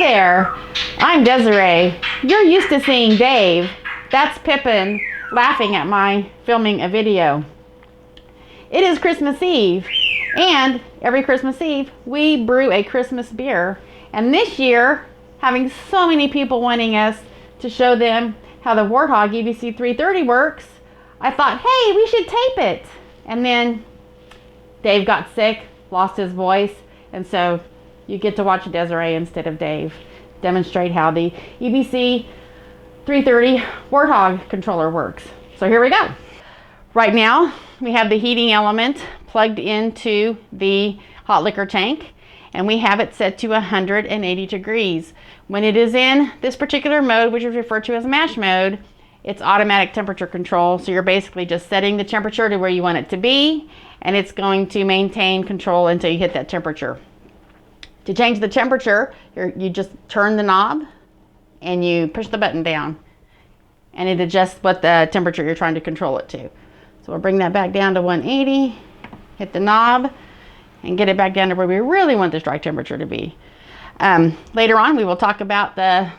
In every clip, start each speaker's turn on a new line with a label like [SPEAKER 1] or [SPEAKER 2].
[SPEAKER 1] there, I'm Desiree. You're used to seeing Dave. That's Pippin laughing at my filming a video. It is Christmas Eve, and every Christmas Eve we brew a Christmas beer. And this year, having so many people wanting us to show them how the Wort Hog EBC-330 works, I thought, hey, we should tape it. And then Dave got sick, lost his voice, and so you get to watch Desiree instead of Dave demonstrate how the EBC-330 Wort Hog controller works. So here we go. Right now, we have the heating element plugged into the hot liquor tank, and we have it set to 180 degrees. When it is in this particular mode, which is referred to as mash mode, it's automatic temperature control. So you're basically just setting the temperature to where you want it to be, and it's going to maintain control until you hit that temperature. To change the temperature, you just turn the knob and you push the button down, and it adjusts what the temperature you're trying to control it to. So we'll bring that back down to 180, hit the knob, and get it back down to where we really want the strike temperature to be. Later on, we will talk about the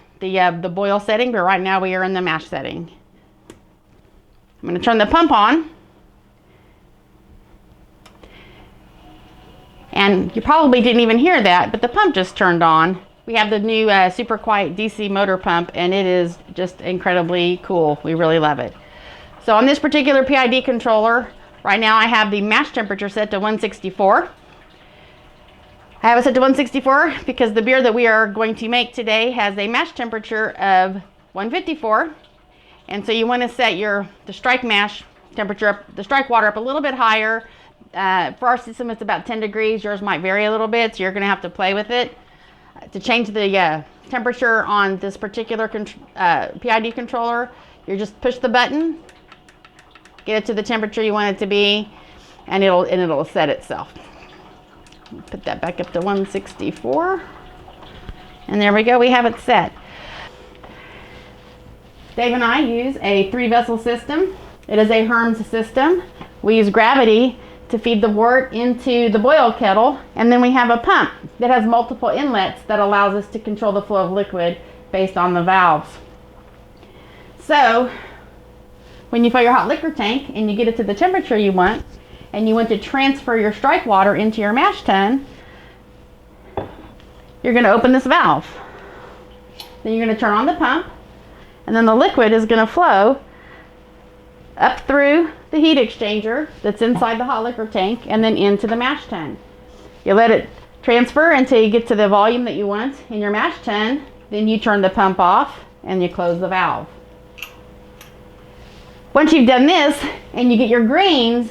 [SPEAKER 1] boil setting, but right now we are in the mash setting. I'm going to turn the pump on. And you probably didn't even hear that, but the pump just turned on. We have the new super quiet DC motor pump, and it is just incredibly cool. We really love it. So on this particular PID controller, right now I have the mash temperature set to 164. I have it set to 164 because the beer that we are going to make today has a mash temperature of 154. And so you want to set the strike mash temperature up, the strike water up a little bit higher. For our system, it's about 10 degrees. Yours might vary a little bit, so you're going to have to play with it. To change the temperature on this particular PID controller, you just push the button, get it to the temperature you want it to be, and it'll set itself. Put that back up to 164, and there we go. We have it set. Dave and I use a 3-vessel system. It is a Herms system. We use gravity to feed the wort into the boil kettle, and then we have a pump that has multiple inlets that allows us to control the flow of liquid based on the valves. So when you fill your hot liquor tank and you get it to the temperature you want, and you want to transfer your strike water into your mash tun, you're going to open this valve. Then you're going to turn on the pump, and then the liquid is going to flow up through the heat exchanger that's inside the hot liquor tank and then into the mash tun. You let it transfer until you get to the volume that you want in your mash tun. Then you turn the pump off and you close the valve. Once you've done this and you get your grains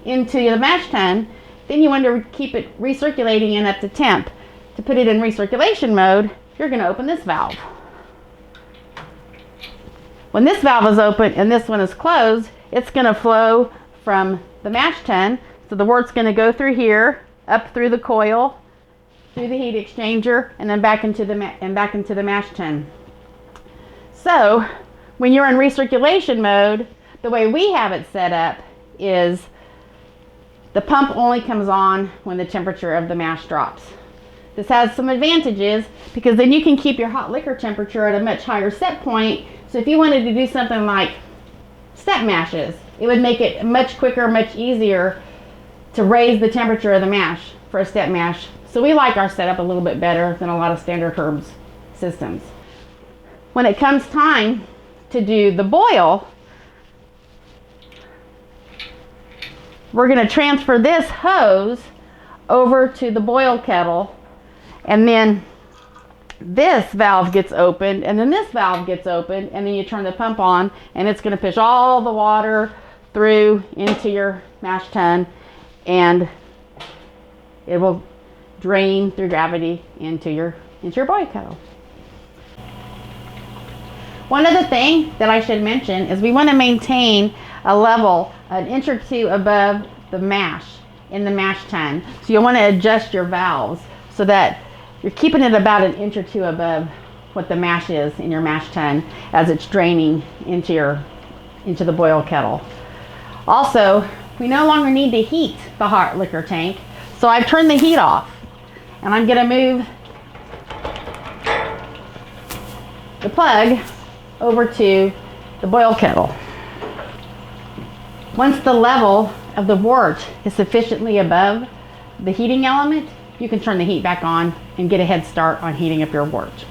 [SPEAKER 1] into the mash tun, then you want to keep it recirculating and up to temp. To put it in recirculation mode, you're going to open this valve. When this valve is open and this one is closed, it's going to flow from the mash tun. So the wort's going to go through here, up through the coil, through the heat exchanger, and then back into the mash tun. So when you're in recirculation mode, the way we have it set up is the pump only comes on when the temperature of the mash drops. This has some advantages because then you can keep your hot liquor temperature at a much higher set point. So if you wanted to do something like step mashes, it would make it much quicker, much easier to raise the temperature of the mash for a step mash. So we like our setup a little bit better than a lot of standard Herms systems. When it comes time to do the boil, we're going to transfer this hose over to the boil kettle, and then this valve gets opened, and then this valve gets opened, and then you turn the pump on, and it's going to push all the water through into your mash tun, and it will drain through gravity into your boil kettle. One other thing that I should mention is we want to maintain a level an inch or two above the mash in the mash tun. So you'll want to adjust your valves so that you're keeping it about an inch or two above what the mash is in your mash tun as it's draining into the boil kettle. Also, we no longer need to heat the hot liquor tank, so I've turned the heat off, and I'm going to move the plug over to the boil kettle. Once the level of the wort is sufficiently above the heating element, you can turn the heat back on and get a head start on heating up your wort.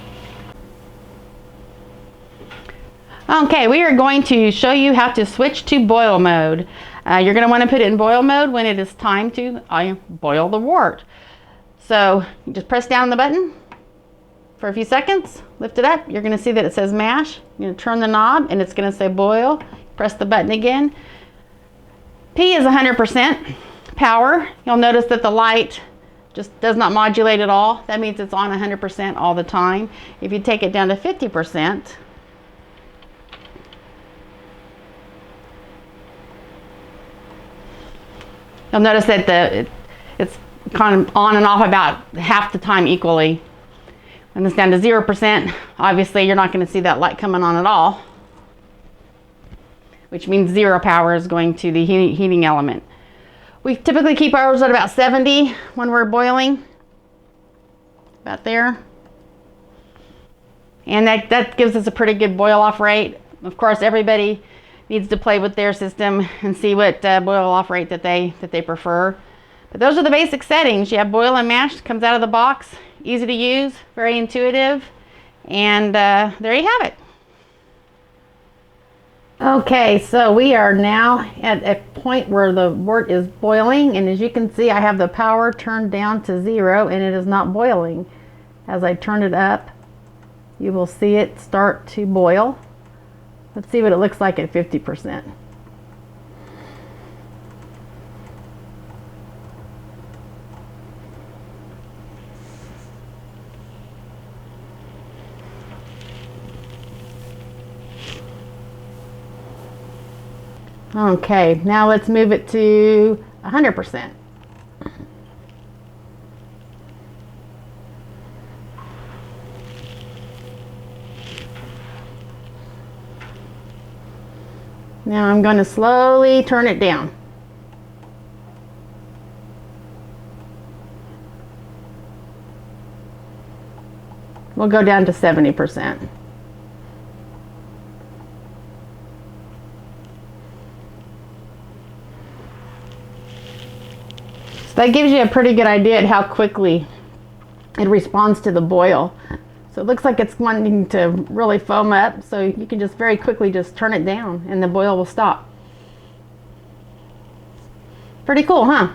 [SPEAKER 1] Okay, we are going to show you how to switch to boil mode. You're going to want to put it in boil mode when it is time to boil the wort. So you just press down the button for a few seconds, lift it up. You're going to see that it says mash. You're going to turn the knob and it's going to say boil. Press the button again. P is 100% power. You'll notice that the light just does not modulate at all. That means it's on 100% all the time. If you take it down to 50%, you'll notice that it's kind of on and off about half the time equally. When it's down to 0%, obviously you're not going to see that light coming on at all, which means zero power is going to the heating element. We typically keep ours at about 70 when we're boiling, about there. And that gives us a pretty good boil off rate. Of course, everybody needs to play with their system and see what boil off rate that they prefer. But those are the basic settings. You have boil and mash, comes out of the box, easy to use, very intuitive, and there you have it. Okay, so we are now at a point where the wort is boiling, and as you can see, I have the power turned down to 0 and it is not boiling. As I turn it up, you will see it start to boil. Let's see what it looks like at 50%. Okay, now let's move it to 100%. Now I'm going to slowly turn it down. We'll go down to 70%. That gives you a pretty good idea of how quickly it responds to the boil. So it looks like it's wanting to really foam up, so you can just very quickly just turn it down and the boil will stop. Pretty cool, huh?